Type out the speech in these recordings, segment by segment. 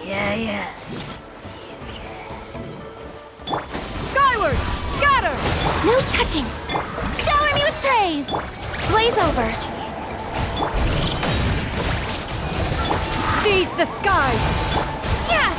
Yeah. Skyward! Scatter! No touching! Shower me with praise! Blaze over! Seize the skies! Yeah!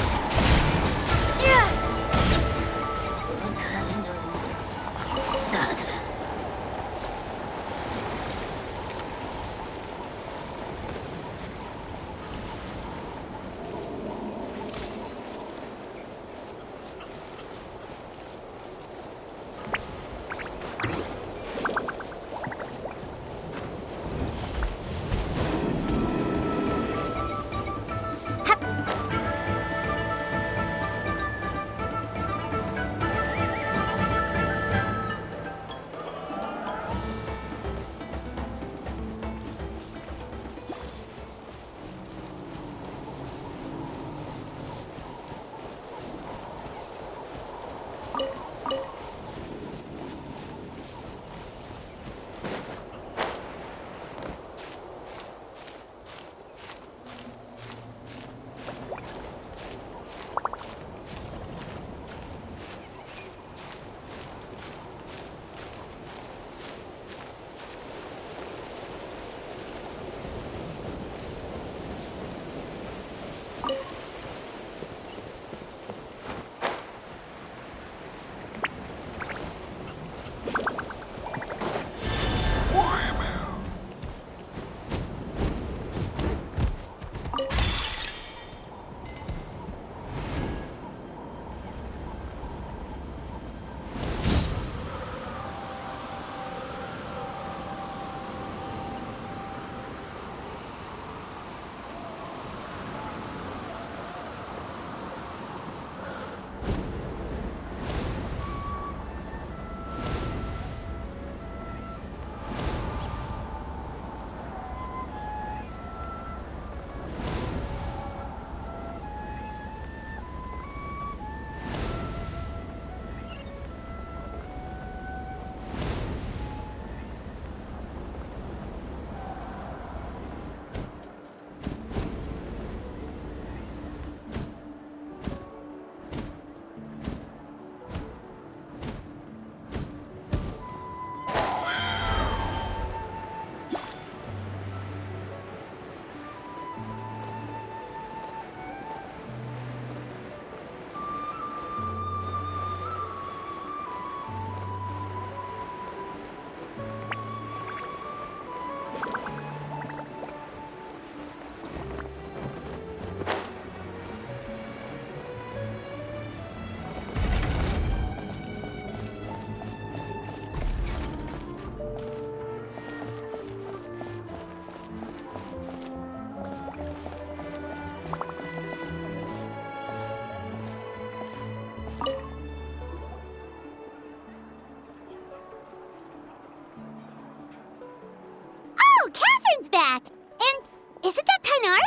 Oh, Catherine's back! And isn't that Tainari?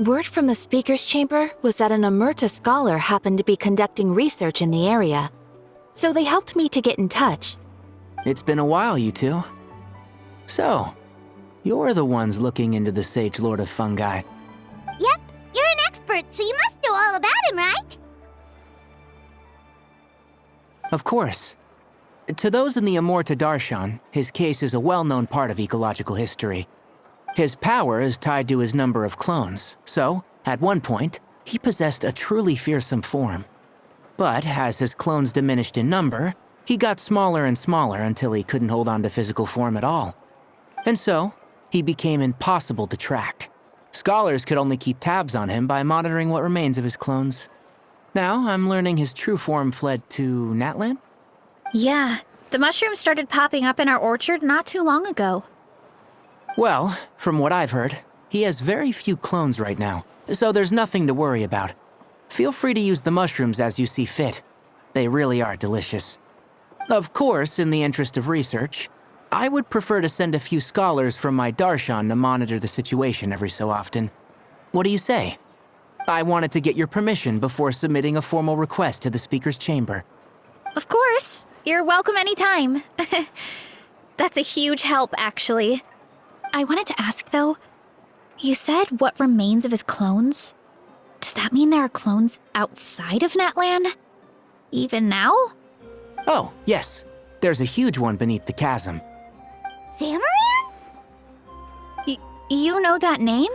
Word from the speaker's chamber was that an Emerta scholar happened to be conducting research in the area. So they helped me to get in touch. It's been a while, you two. So, you're the ones looking into the Sage Lord of Fungi. Yep, you're an expert, so you must know all about him, right? Of course. To those in the Amorta Darshan, his case is a well-known part of ecological history. His power is tied to his number of clones, so, at one point, he possessed a truly fearsome form. But as his clones diminished in number, he got smaller and smaller until he couldn't hold on to physical form at all. And so, he became impossible to track. Scholars could only keep tabs on him by monitoring what remains of his clones. Now, I'm learning his true form fled to Natlan? Yeah, the mushrooms started popping up in our orchard not too long ago. Well, from what I've heard, he has very few clones right now, so there's nothing to worry about. Feel free to use the mushrooms as you see fit. They really are delicious. Of course, in the interest of research, I would prefer to send a few scholars from my Darshan to monitor the situation every so often. What do you say? I wanted to get your permission before submitting a formal request to the Speaker's Chamber. Of course. You're welcome anytime. That's a huge help, actually. I wanted to ask, though, You said what remains of his clones? Does that mean there are clones outside of Natlan? Even now? Oh, yes. There's a huge one beneath the chasm. Zamaran? You know that name?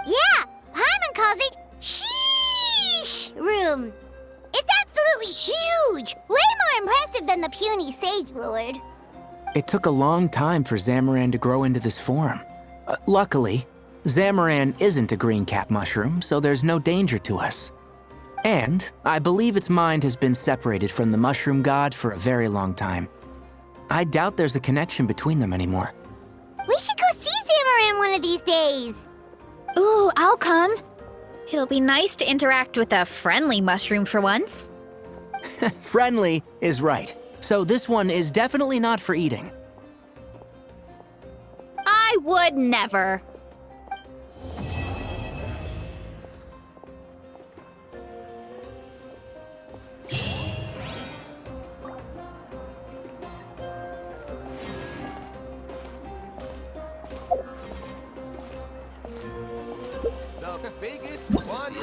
Yeah, Paimon calls it Sheesh Room. It's absolutely huge! Way more impressive than the puny Sage Lord. It took a long time for Zamaran to grow into this form. Luckily, Zamaran isn't a green cap mushroom, so there's no danger to us. And I believe its mind has been separated from the mushroom god for a very long time. I doubt there's a connection between them anymore. We should go see Zamaran one of these days. Ooh, I'll come. It'll be nice to interact with a friendly mushroom for once. Friendly is right. So this one is definitely not for eating. I would never. The biggest one.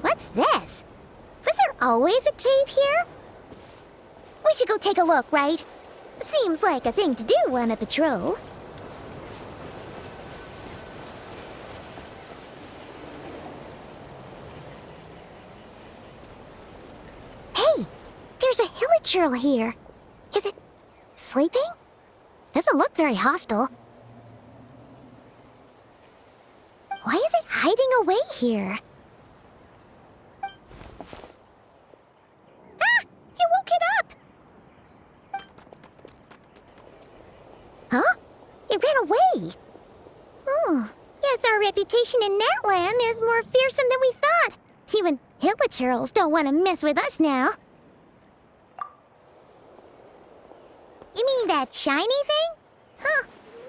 What's this? Was there always a cave here? We should go take a look, right? Seems like a thing to do on a patrol. Hey, there's a hilichurl here. Is it sleeping? Doesn't look very hostile. Why is it hiding away here? Ah! You woke it up! Huh? It ran away. Oh, yes, our reputation in Natland is more fearsome than we thought. Even hilichurls don't want to mess with us now. You mean that shiny thing? Huh.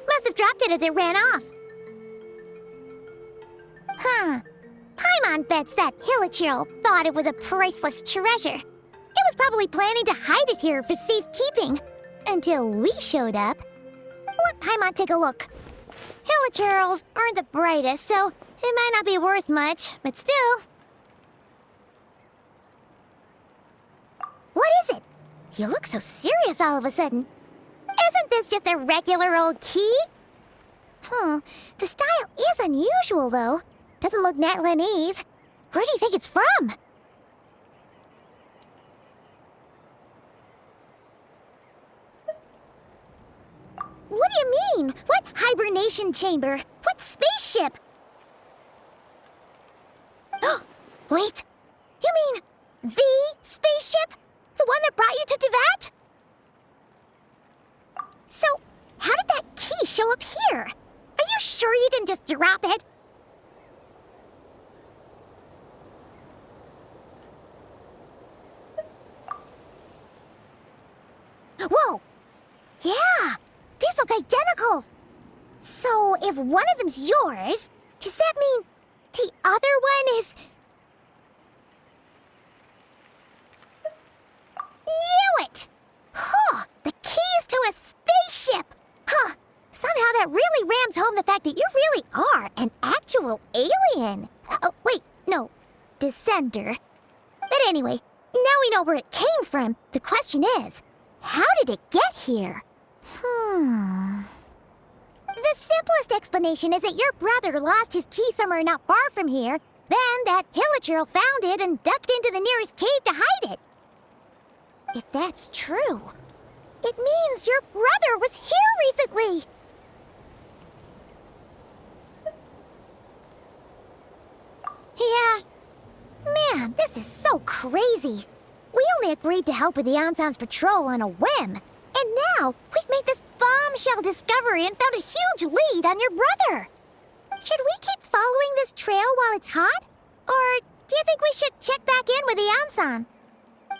Must have dropped it as it ran off. Huh. Paimon bets that hilichurl thought it was a priceless treasure. It was probably planning to hide it here for safekeeping. Until we showed up. Let Paimon take a look. Hilichurls aren't the brightest, so it might not be worth much, but still. What is it? You look so serious all of a sudden. Isn't this just a regular old key? The style is unusual, though. Doesn't look Natlanese. Where do you think it's from? What do you mean? What hibernation chamber? What spaceship? Oh, wait. You mean the spaceship? The one that brought you to Tivat? So, how did that key show up here? Are you sure you didn't just drop it? Whoa! Yeah! These look identical! So, if one of them's yours, does that mean the other one is... Knew it! Huh! The keys to a spaceship! Huh! Somehow that really rams home the fact that you really are an actual alien! Oh, wait, no. Descender. But anyway, now we know where it came from. The question is, how did it get here? The simplest explanation is that your brother lost his key somewhere not far from here. Then that hilichurl found it and ducked into the nearest cave to hide it. If that's true, it means your brother was here recently. Yeah. Man, this is so crazy. We only agreed to help with the Ansan's patrol on a whim. And now, we've made this bombshell discovery and found a huge lead on your brother. Should we keep following this trail while it's hot? Or do you think we should check back in with the Ansan?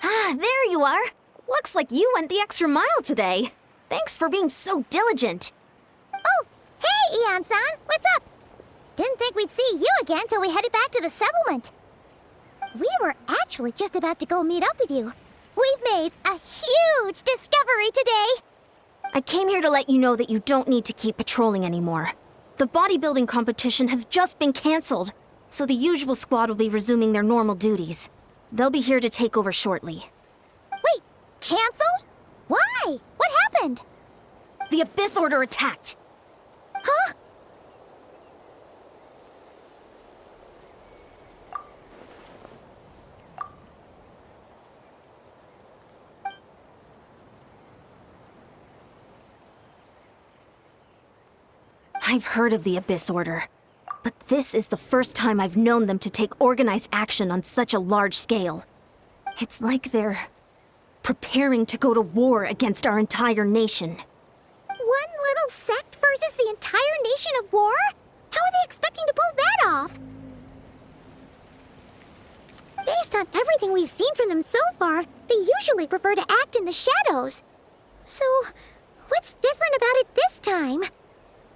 Ah, there you are. Looks like you went the extra mile today. Thanks for being so diligent. Oh, hey, Ian-san, what's up? Didn't think we'd see you again till we headed back to the settlement. We were actually just about to go meet up with you. We've made a huge discovery today. I came here to let you know that you don't need to keep patrolling anymore. The bodybuilding competition has just been canceled, so the usual squad will be resuming their normal duties. They'll be here to take over shortly. Wait, canceled? Why? What happened? The Abyss Order attacked. Huh? I've heard of the Abyss Order, but this is the first time I've known them to take organized action on such a large scale. It's like they're preparing to go to war against our entire nation. One little sect versus the entire nation of war? How are they expecting to pull that off? Based on everything we've seen from them so far, they usually prefer to act in the shadows. So, what's different about it this time?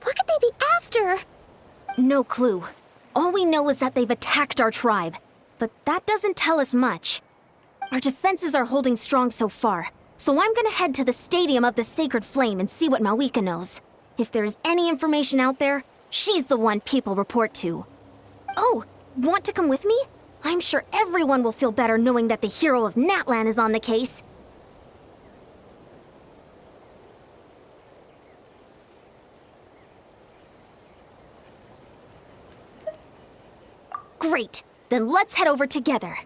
What could they be after? No clue. All we know is that they've attacked our tribe, but that doesn't tell us much. Our defenses are holding strong so far, so I'm gonna head to the Stadium of the Sacred Flame and see what Malika knows. If there's any information out there, she's the one people report to. Oh, want to come with me? I'm sure everyone will feel better knowing that the hero of Natlan is on the case. Great! Then let's head over together.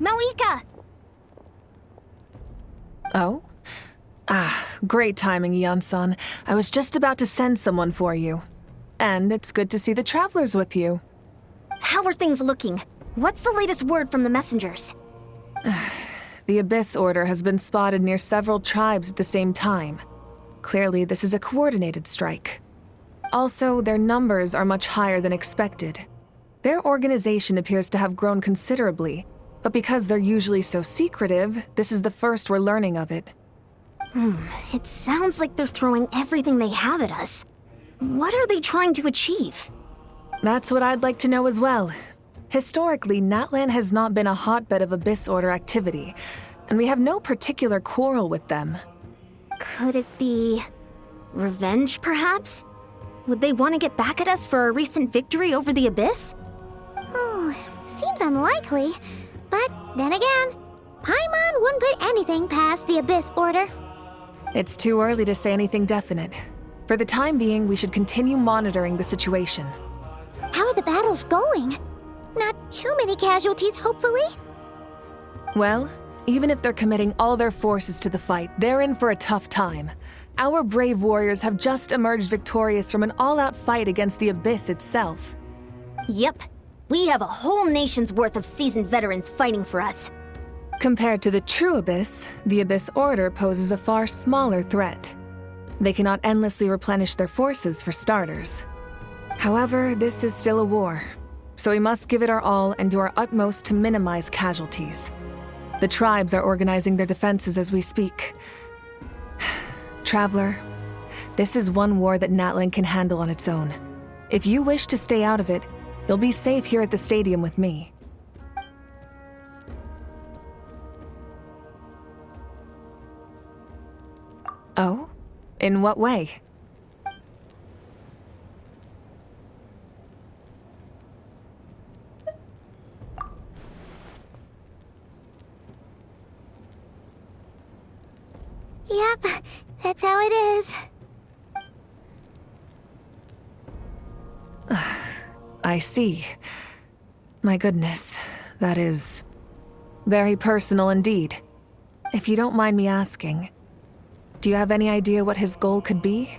Malika! Oh? Great timing, Eon-san. I was just about to send someone for you. And it's good to see the travelers with you. How are things looking? What's the latest word from the messengers? The Abyss Order has been spotted near several tribes at the same time. Clearly, this is a coordinated strike. Also, their numbers are much higher than expected. Their organization appears to have grown considerably, but because they're usually so secretive, this is the first we're learning of it. It sounds like they're throwing everything they have at us. What are they trying to achieve? That's what I'd like to know as well. Historically, Natlan has not been a hotbed of Abyss Order activity, and we have no particular quarrel with them. Could it be revenge, perhaps? Would they want to get back at us for a recent victory over the Abyss? Oh, seems unlikely. But then again, Paimon wouldn't put anything past the Abyss Order. It's too early to say anything definite. For the time being, we should continue monitoring the situation. How are the battles going? Not too many casualties, hopefully? Well, even if they're committing all their forces to the fight, they're in for a tough time. Our brave warriors have just emerged victorious from an all-out fight against the Abyss itself. Yep. We have a whole nation's worth of seasoned veterans fighting for us. Compared to the true Abyss, the Abyss Order poses a far smaller threat. They cannot endlessly replenish their forces, for starters. However, this is still a war, so we must give it our all and do our utmost to minimize casualties. The tribes are organizing their defenses as we speak. Traveler, this is one war that Natlan can handle on its own. If you wish to stay out of it, you'll be safe here at the stadium with me. Oh? In what way? Yep, that's how it is. I see. My goodness, that is very personal indeed. If you don't mind me asking, do you have any idea what his goal could be?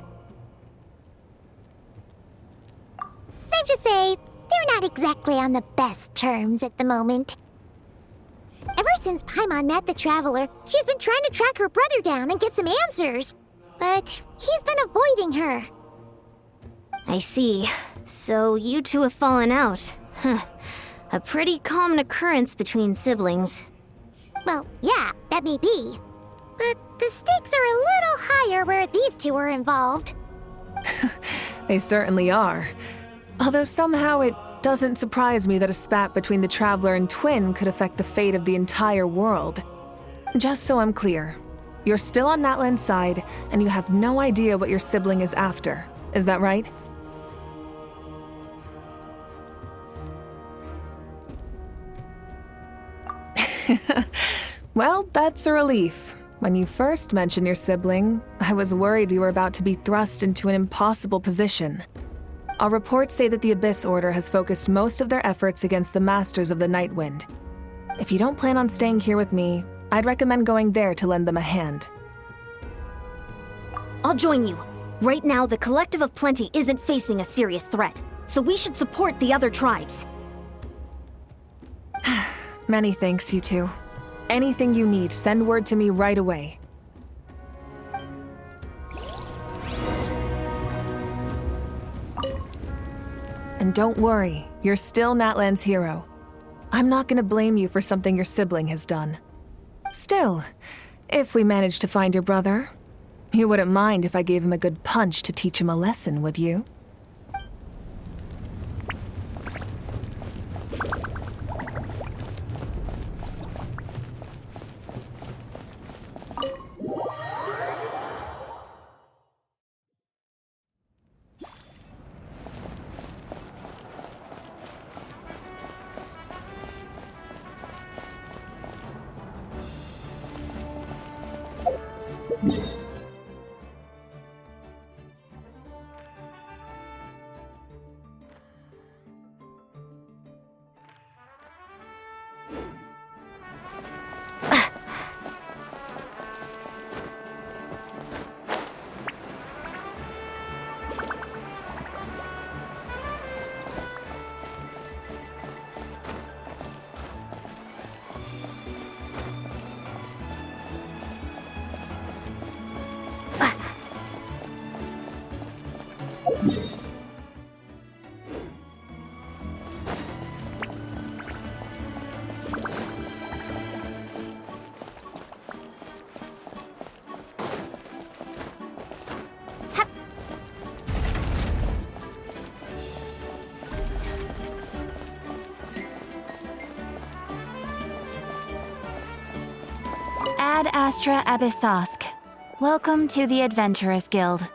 safe to say they're not exactly on the best terms at the moment. Ever since Paimon met the Traveler, she's been trying to track her brother down and get some answers. But he's been avoiding her. I see. So you two have fallen out. Huh. A pretty common occurrence between siblings. Well, yeah, that may be. But the stakes are a little higher where these two are involved. They certainly are. Although somehow it doesn't surprise me that a spat between the Traveler and Twin could affect the fate of the entire world. Just so I'm clear, you're still on Natlan's side, and you have no idea what your sibling is after. Is that right? Well, that's a relief. When you first mentioned your sibling, I was worried we were about to be thrust into an impossible position. Our reports say that the Abyss Order has focused most of their efforts against the Masters of the Nightwind. If you don't plan on staying here with me, I'd recommend going there to lend them a hand. I'll join you. Right now, the Collective of Plenty isn't facing a serious threat, so we should support the other tribes. Many thanks, you two. Anything you need, send word to me right away. And don't worry, you're still Natlan's hero. I'm not gonna blame you for something your sibling has done. Still, if we manage to find your brother, you wouldn't mind if I gave him a good punch to teach him a lesson, would you? Ad Astra Abyssosk. Welcome to the Adventurers Guild.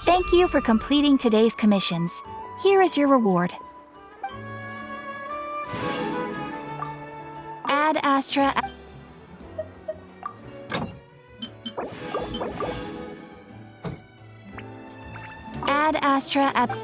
Thank you for completing today's commissions. Here is your reward. Ad Astra... Ad Astra...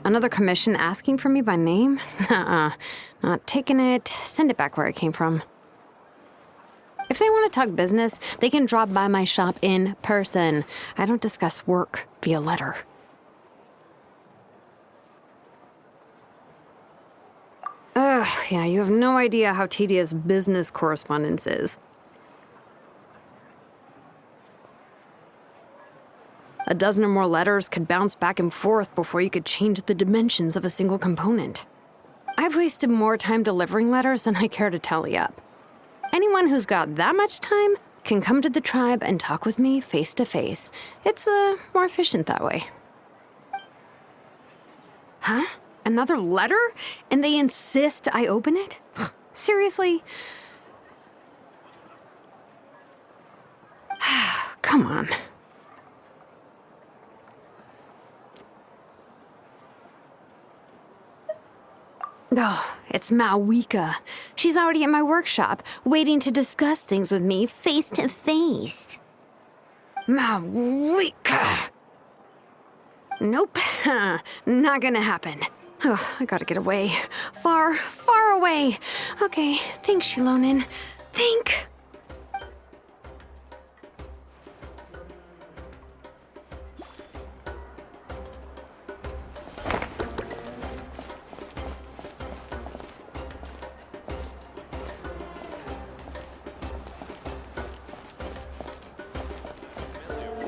Another commission asking for me by name? Not taking it. Send it back where it came from. If they want to talk business, they can drop by my shop in person. I don't discuss work via letter. Ugh, yeah, you have no idea how tedious business correspondence is. A dozen or more letters could bounce back and forth before you could change the dimensions of a single component. I've wasted more time delivering letters than I care to tally up. Anyone who's got that much time can come to the tribe and talk with me face to face. It's more efficient that way. Huh? Another letter? And they insist I open it? Seriously? Come on. Oh, it's Malwika. She's already at my workshop, waiting to discuss things with me face to face. Malwika! Nope, not gonna happen. Oh, I gotta get away. Far, far away. Okay, thanks, Shilonin. Think.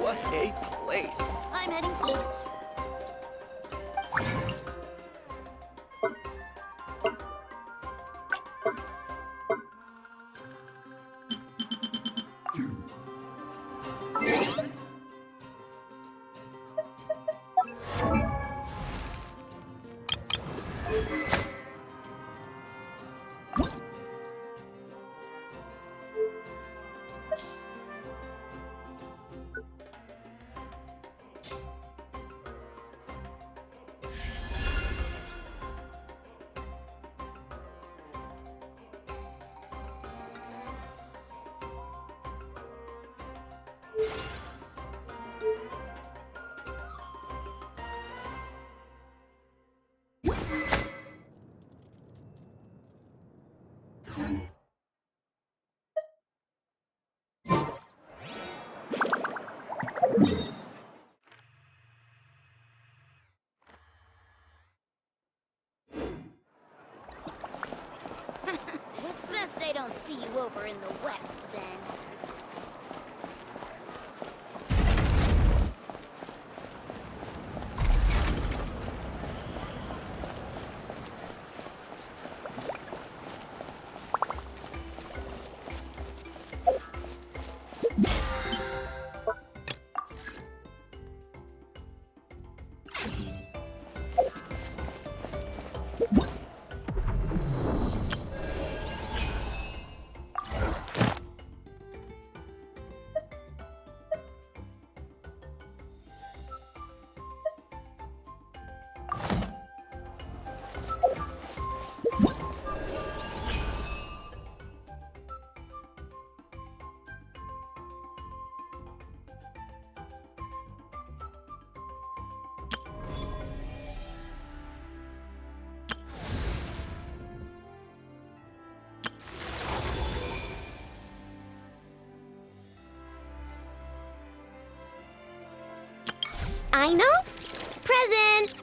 What a place. I'm heading east. It's best I don't see you over in the west, then. I know. Present.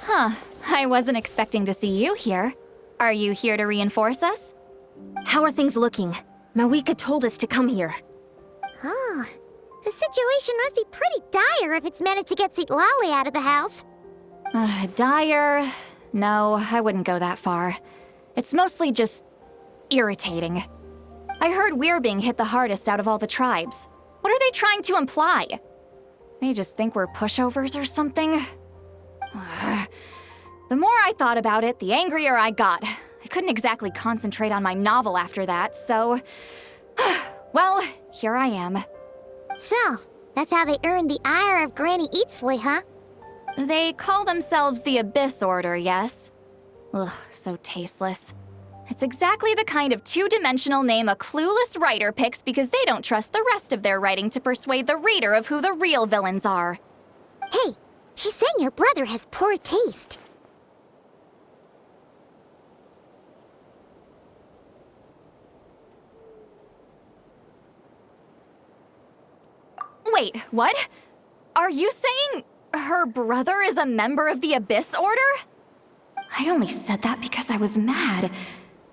Huh. I wasn't expecting to see you here. Are you here to reinforce us? How are things looking? Mawika told us to come here. Oh, the situation must be pretty dire if it's managed to get Lolly out of the house. Dire? No, I wouldn't go that far. It's mostly just irritating. I heard we're being hit the hardest out of all the tribes. What are they trying to imply? They just think we're pushovers or something? The more I thought about it, the angrier I got. I I couldn't exactly concentrate on my novel after that, so... well, here I am. So, that's how they earned the ire of Granny Eatsley, huh? They call themselves the Abyss Order, yes? Ugh, so tasteless. It's exactly the kind of two-dimensional name a clueless writer picks because they don't trust the rest of their writing to persuade the reader of who the real villains are. Hey, she's saying your brother has poor taste. Wait, what? Are you saying her brother is a member of the Abyss Order? I only said that because I was mad,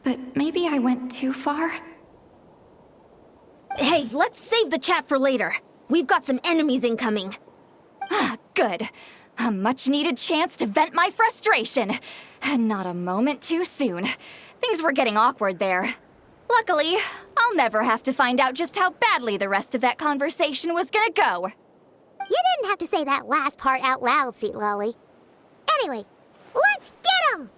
but maybe I went too far. Hey, let's save the chat for later. We've got some enemies incoming. Ah, good. A much-needed chance to vent my frustration. Not a moment too soon. Things were getting awkward there. Luckily, I'll never have to find out just how badly the rest of that conversation was gonna go. You didn't have to say that last part out loud, Sweet Lolly. Anyway, let's get him!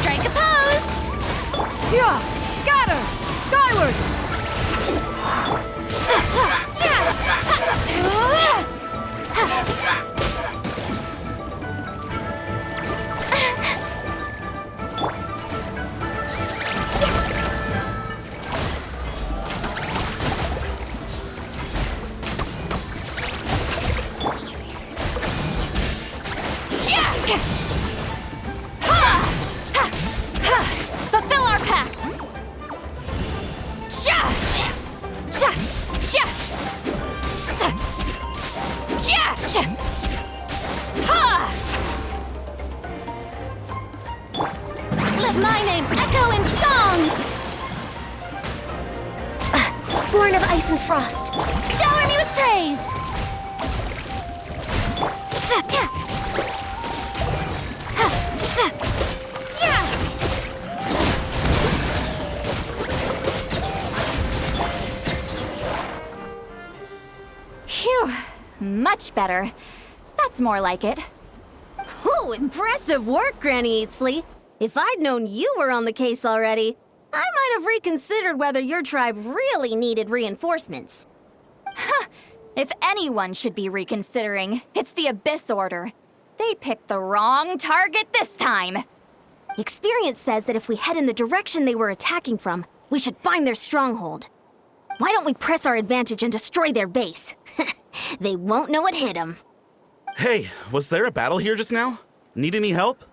Strike a pose! Yeah! Scatter! Skyward! Fulfill our pact! Sha! Sha! Sha! Sa! Yeah! Sha! Ha! Let my name echo in song! Born of ice and frost, shower me with praise! Sa! Yeah! Ha! Sa! Yeah! Phew, much better. That's more like it. Ooh, impressive work, Granny Eatsley. If I'd known you were on the case already, I might have reconsidered whether your tribe really needed reinforcements. If anyone should be reconsidering, it's the Abyss Order. They picked the wrong target this time. Experience says that if we head in the direction they were attacking from, we should find their stronghold. Why don't we press our advantage and destroy their base? They won't know what hit them. Hey, was there a battle here just now? Need any help?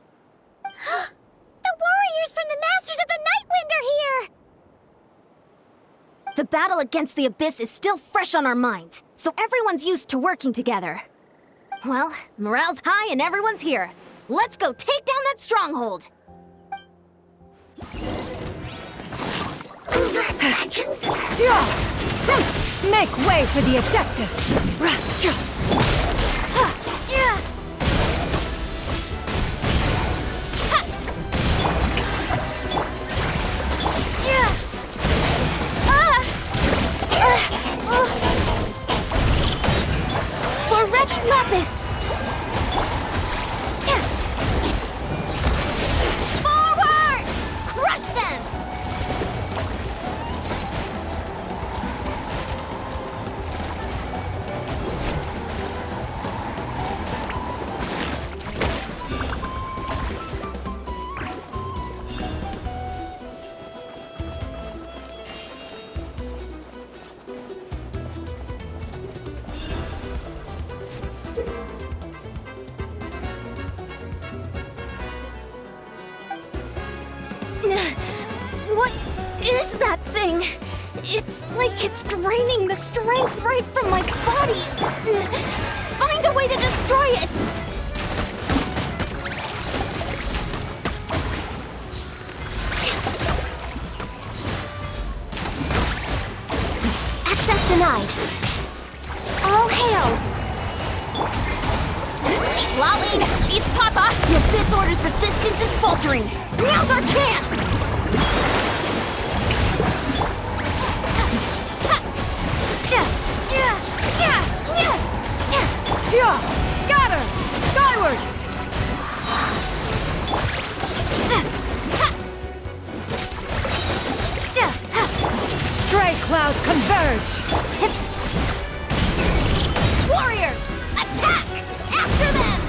The warriors from the Masters of the Nightwind are here! The battle against the Abyss is still fresh on our minds, so everyone's used to working together. Well, morale's high and everyone's here. Let's go take down that stronghold! Yeah! Make way for the Adeptus! For Rex Lapis! Forward! Crush them! What is that thing? It's like it's draining the strength right from my body. Find a way to destroy it! Access denied. All hail! Lolly, East Papa, the Abyss Order's resistance is faltering. Now's our chance! Yeah! Scatter! Skyward! Stray clouds converge! Warriors, attack! After them!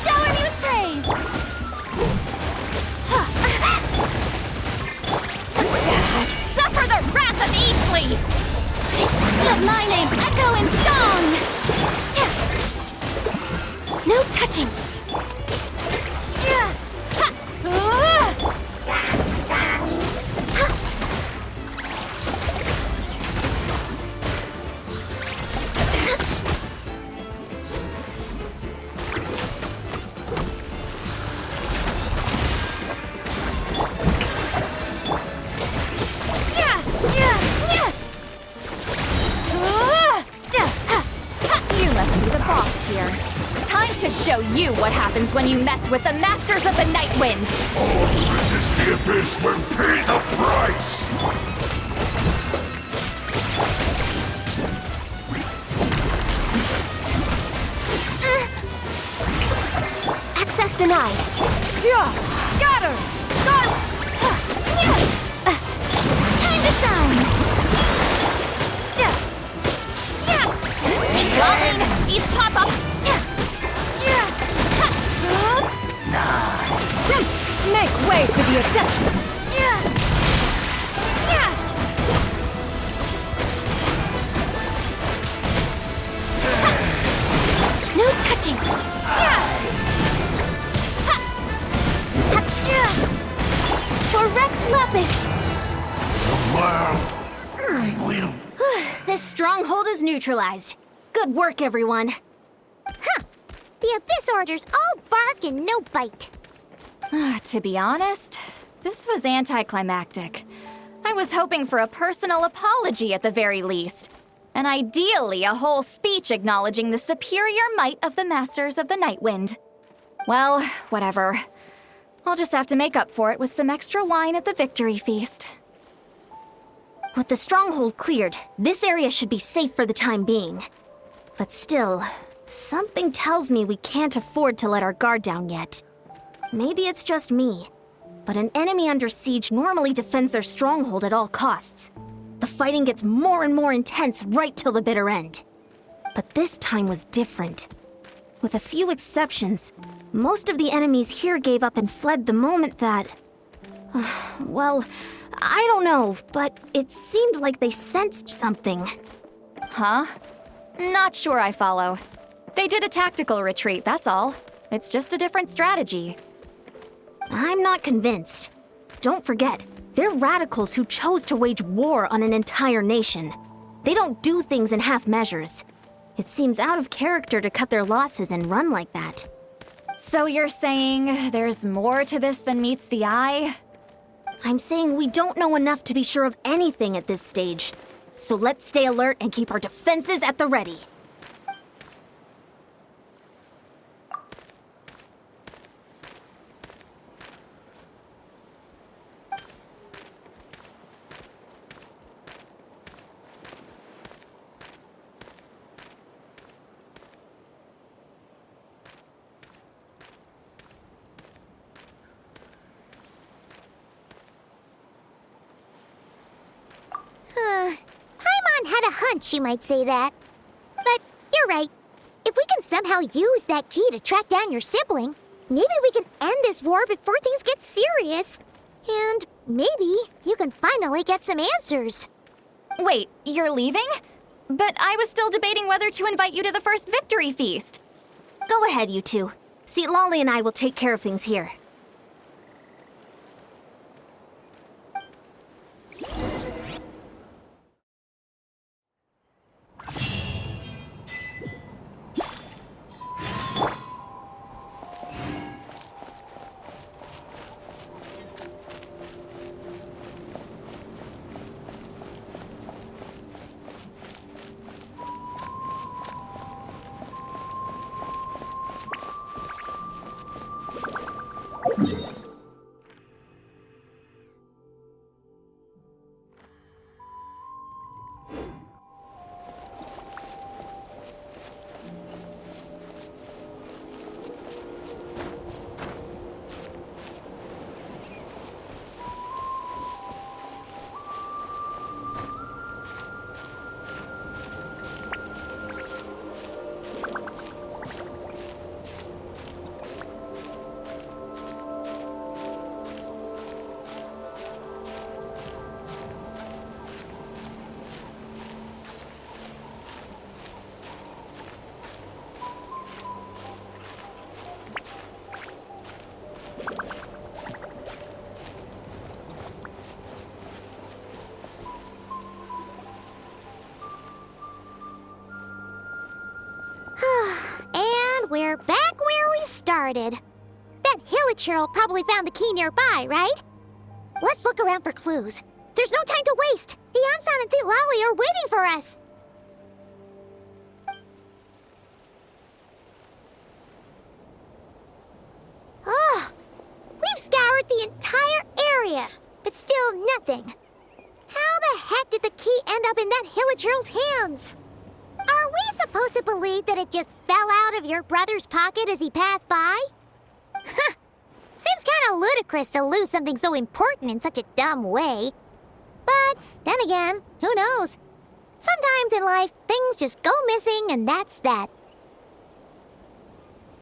Shower me with praise! Suffer the wrath of Easley! Let my name echo in song! No touching! You must be the boss here. Time to show you what happens when you mess with the Masters of the Night Wind! All resist the abyss will pay the price! Access denied. Yeah! Scatter! Time to shine! Lolling, these pop-up! Make way for the adept! No touching! For Rex Lapis! I will. This stronghold is neutralized. Good work, everyone. The Abyss Orders all bark and no bite. To be honest, this was anticlimactic. I was hoping for a personal apology at the very least. And ideally, a whole speech acknowledging the superior might of the Masters of the Night Wind. Well, whatever. I'll just have to make up for it with some extra wine at the victory feast. With the stronghold cleared, this area should be safe for the time being. But still, something tells me we can't afford to let our guard down yet. Maybe it's just me, but an enemy under siege normally defends their stronghold at all costs. The fighting gets more and more intense right till the bitter end. But this time was different. With a few exceptions, most of the enemies here gave up and fled the moment that... well, I don't know, but it seemed like they sensed something. Huh? Not sure I follow. They did a tactical retreat, that's all. It's just a different strategy. I'm not convinced. Don't forget, they're radicals who chose to wage war on an entire nation. They don't do things in half measures. It seems out of character to cut their losses and run like that. So you're saying there's more to this than meets the eye? I'm saying we don't know enough to be sure of anything at this stage. So let's stay alert and keep our defenses at the ready. Paimon had a hunch you might say that. But you're right. If we can somehow use that key to track down your sibling, maybe we can end this war before things get serious. And maybe you can finally get some answers. Wait, you're leaving? But I was still debating whether to invite you to the first victory feast. Go ahead, you two. Lolly and I will take care of things here. And we're back where we started. That hilichurl probably found the key nearby, right? Let's look around for clues. There's no time to waste. Yansan and Lali are waiting for us. Oh, we've scoured the entire area, but still nothing. How the heck did the key end up in that hilichurl's hands? Are we supposed to believe that it just fell out of your brother's pocket as he passed by? Huh. Seems kind of ludicrous to lose something so important in such a dumb way. But then again, who knows? Sometimes in life, things just go missing and that's that.